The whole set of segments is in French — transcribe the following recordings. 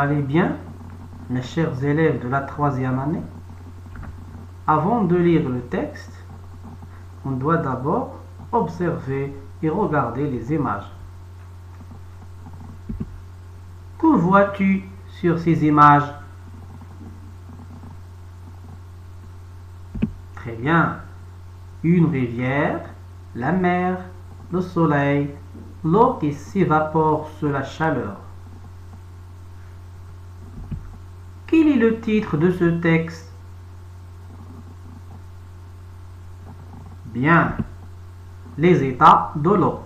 Allez bien, mes chers élèves de la 3e année. Avant de lire le texte, on doit d'abord observer et regarder les images. Que vois-tu sur ces images? Très bien. Une rivière, la mer, le soleil, l'eau qui s'évapore sous la chaleur. Quel est le titre de ce texte? Bien. Les états de l'eau.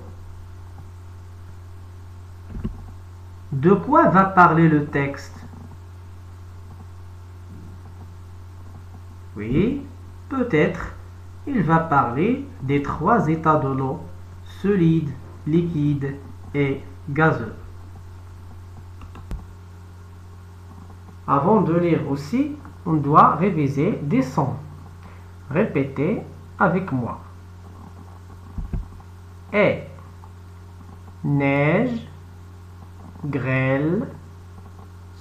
De quoi va parler le texte? Oui, peut-être il va parler des 3 états de l'eau, solide, liquide et gazeux. Avant de lire aussi, on doit réviser des sons. Répétez avec moi. Et, neige, grêle,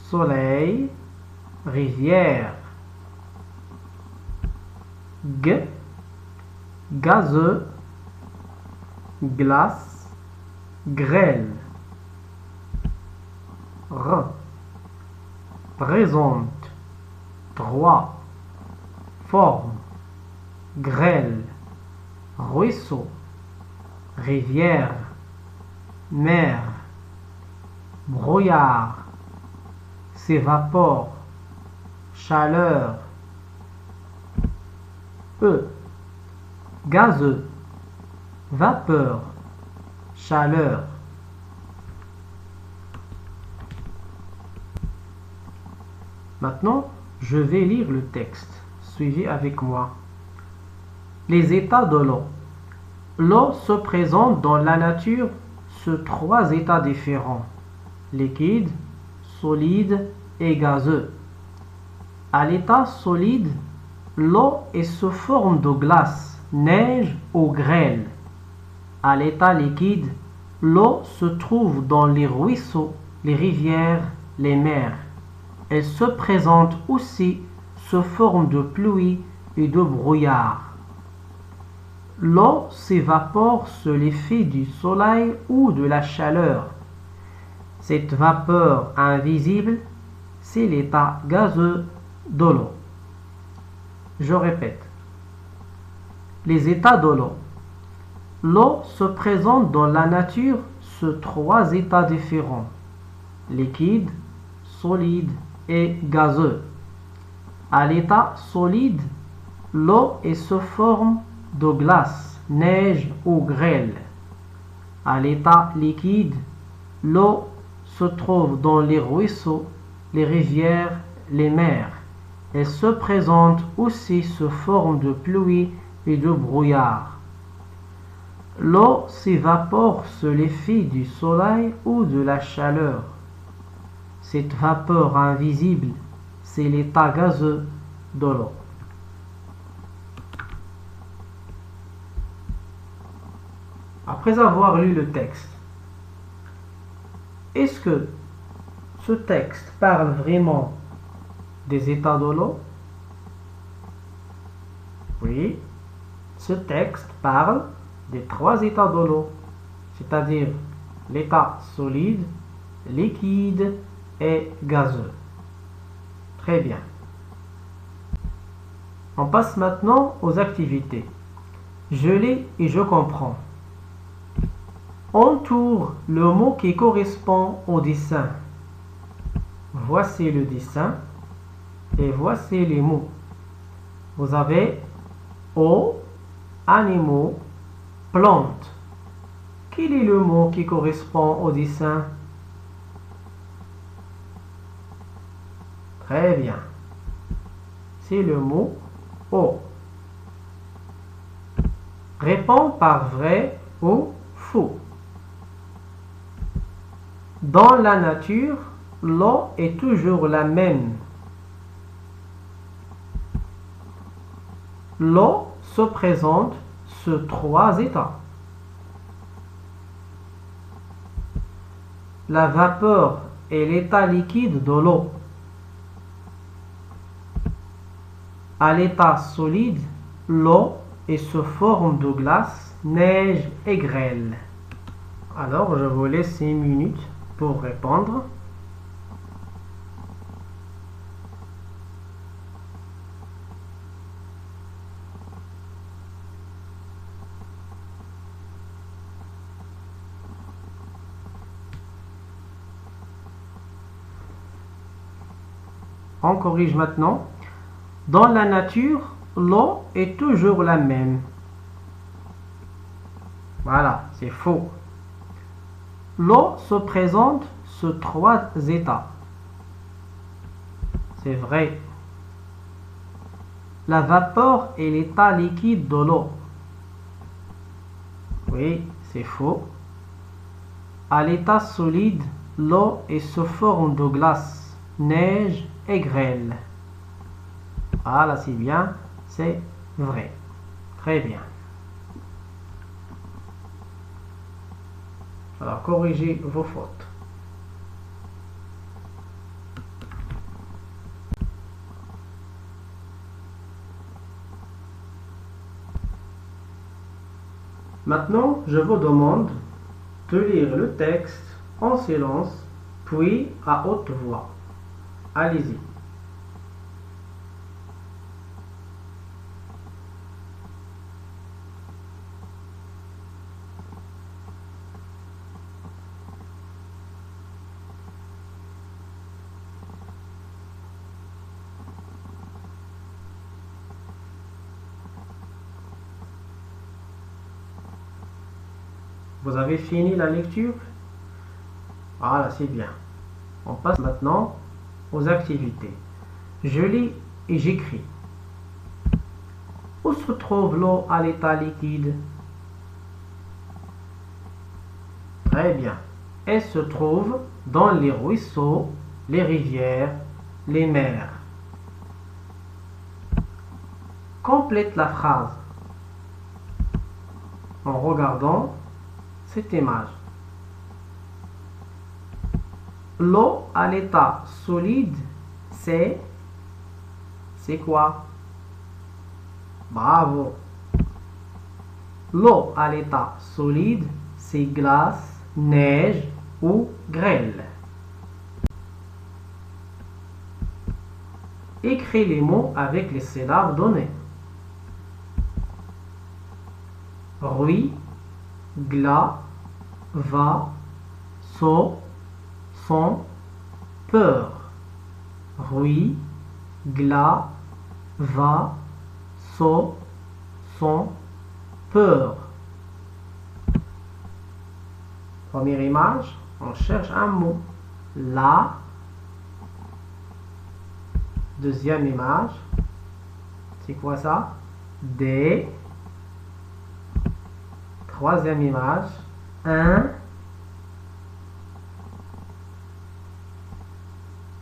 soleil, rivière. G, gazeux, glace, grêle. R, présente, 3, forme, grêle, ruisseau, rivière, mer, brouillard, s'évapore, chaleur. E, gazeux, vapeur, chaleur. Maintenant, je vais lire le texte. Suivez avec moi. Les états de l'eau. L'eau se présente dans la nature sous 3 états différents: liquide, solide et gazeux. À l'état solide, l'eau est sous forme de glace, neige ou grêle. À l'état liquide, l'eau se trouve dans les ruisseaux, les rivières, les mers. Elle se présente aussi sous forme de pluie et de brouillard. L'eau s'évapore sous l'effet du soleil ou de la chaleur. Cette vapeur invisible, c'est l'état gazeux de l'eau. Je répète. Les états de l'eau. L'eau se présente dans la nature sous 3 états différents: liquide, solide et gazeux. À l'état solide, l'eau est sous forme de glace, neige ou grêle. À l'état liquide, l'eau se trouve dans les ruisseaux, les rivières, les mers. Elle se présente aussi sous forme de pluie et de brouillard. L'eau s'évapore sous l'effet du soleil ou de la chaleur. Cette vapeur invisible, c'est l'état gazeux de l'eau. Après avoir lu le texte, est-ce que ce texte parle vraiment des états de l'eau? Oui, ce texte parle des 3 états de l'eau, c'est-à-dire l'état solide, liquide et gazeux. Très bien. On passe maintenant aux activités. Je lis et je comprends. Entoure le mot qui correspond au dessin. Voici le dessin et voici les mots. Vous avez eau, animaux, plantes. Quel est le mot qui correspond au dessin? Très bien. C'est le mot eau. Réponds par vrai ou faux. Dans la nature, l'eau est toujours la même. L'eau se présente sous 3 états. La vapeur est l'état liquide de l'eau. À l'état solide, l'eau est sous forme de glace, neige et grêle. Alors, je vous laisse 6 minutes pour répondre. On corrige maintenant. Dans la nature, l'eau est toujours la même. Voilà, c'est faux. L'eau se présente sous 3 états. C'est vrai. La vapeur est l'état liquide de l'eau. Oui, c'est faux. À l'état solide, l'eau est sous forme de glace, neige et grêle. Ah là, c'est bien, c'est vrai. Très bien. Alors, corrigez vos fautes. Maintenant, je vous demande de lire le texte en silence, puis à haute voix. Allez-y. Vous avez fini la lecture? Voilà, c'est bien. On passe maintenant aux activités. Je lis et j'écris. Où se trouve l'eau à l'état liquide? Très bien. Elle se trouve dans les ruisseaux, les rivières, les mers. Complète la phrase en regardant cette image. L'eau à l'état solide, c'est quoi? Bravo. L'eau à l'état solide, c'est glace, neige ou grêle. Écris les mots avec les syllabes données. Ruis, glas, va, saut, son, peur. Ruis, glas, va, saut, son, peur. Première image, on cherche un mot. La. Deuxième image, c'est quoi ça? Des. Troisième image, un.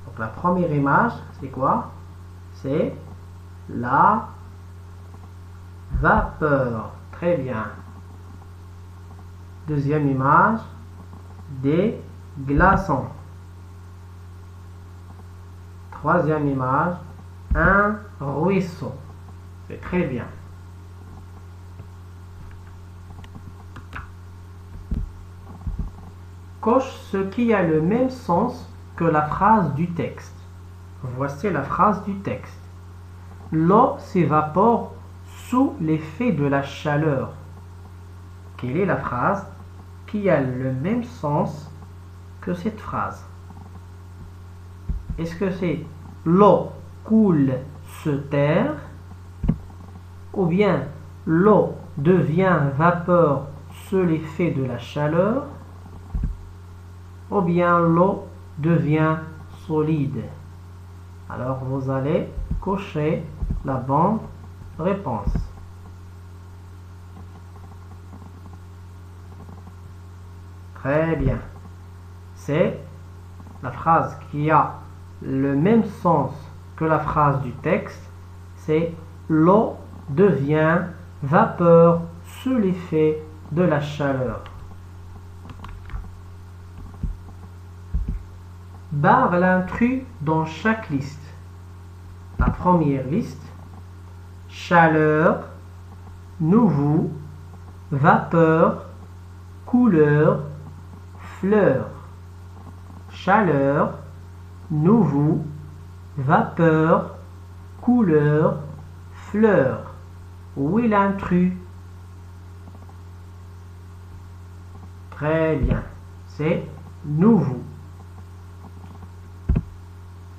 Donc la première image, c'est quoi? C'est la vapeur. Très bien. Deuxième image, des glaçons. Troisième image, un ruisseau. C'est très bien. Coche ce qui a le même sens que la phrase du texte. Voici la phrase du texte. L'eau s'évapore sous l'effet de la chaleur. Quelle est la phrase qui a le même sens que cette phrase? Est-ce que c'est l'eau coule se terre, ou bien l'eau devient vapeur sous l'effet de la chaleur, ou bien l'eau devient solide? Alors vous allez cocher la bonne réponse. Très bien. C'est la phrase qui a le même sens que la phrase du texte. C'est l'eau devient vapeur sous l'effet de la chaleur. barre l'intrus dans chaque liste. La première liste, chaleur, nouveau, vapeur, couleur, fleur. Chaleur, nouveau, vapeur, couleur, fleur. Où est l'intrus? Très bien, c'est nouveau.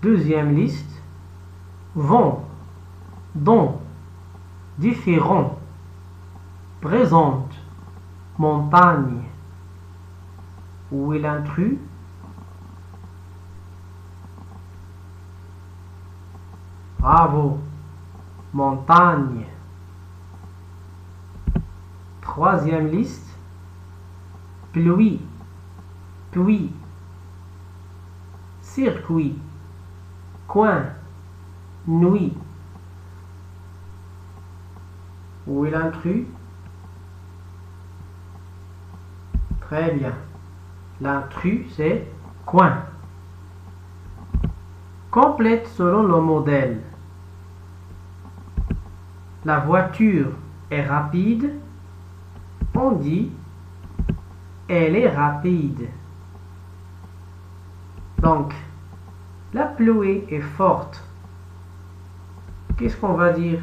Deuxième liste, vent, don, différent, présente, montagne. Où est l'intrus? Bravo, montagne. Troisième liste, pluie, pluie, circuit, coin, nuit. Où est l'intrus? Très bien. L'intrus, c'est coin. Complète selon le modèle. La voiture est rapide. On dit elle est rapide. Donc, la pluie est forte. Qu'est-ce qu'on va dire?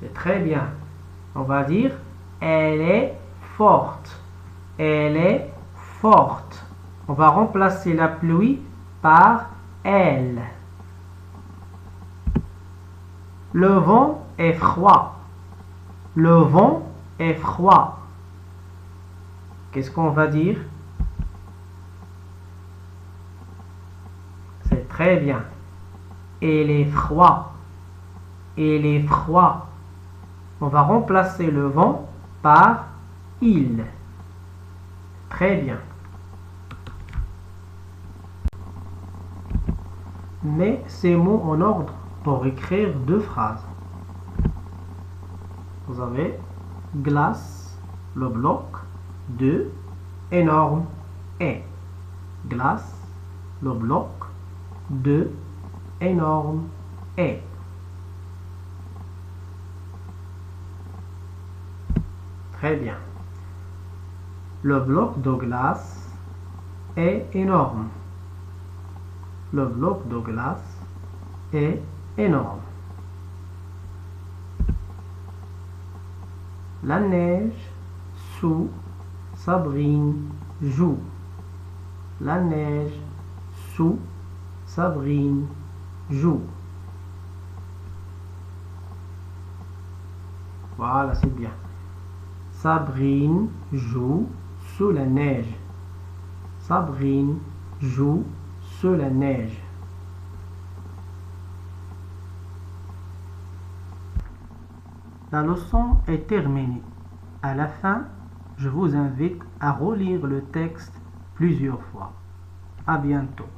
C'est très bien. On va dire elle est forte. Elle est forte. On va remplacer la pluie par elle. Le vent est froid. Le vent est froid. Qu'est-ce qu'on va dire? C'est très bien. Il est froid. Il est froid. On va remplacer le vent par il. Très bien. Mets ces mots en ordre pour écrire deux phrases. Vous avez glace, le bloc, de, énorme, et. Glace, le bloc, de, énorme, et. Très bien. Le bloc de glace est énorme. Le bloc de glace est énorme. La neige sous Sabrine joue. La neige sous Sabrine joue. Voilà, c'est bien. Sabrine joue sous la neige. Sabrine joue sous la neige. La leçon est terminée. À la fin, je vous invite à relire le texte plusieurs fois. À bientôt.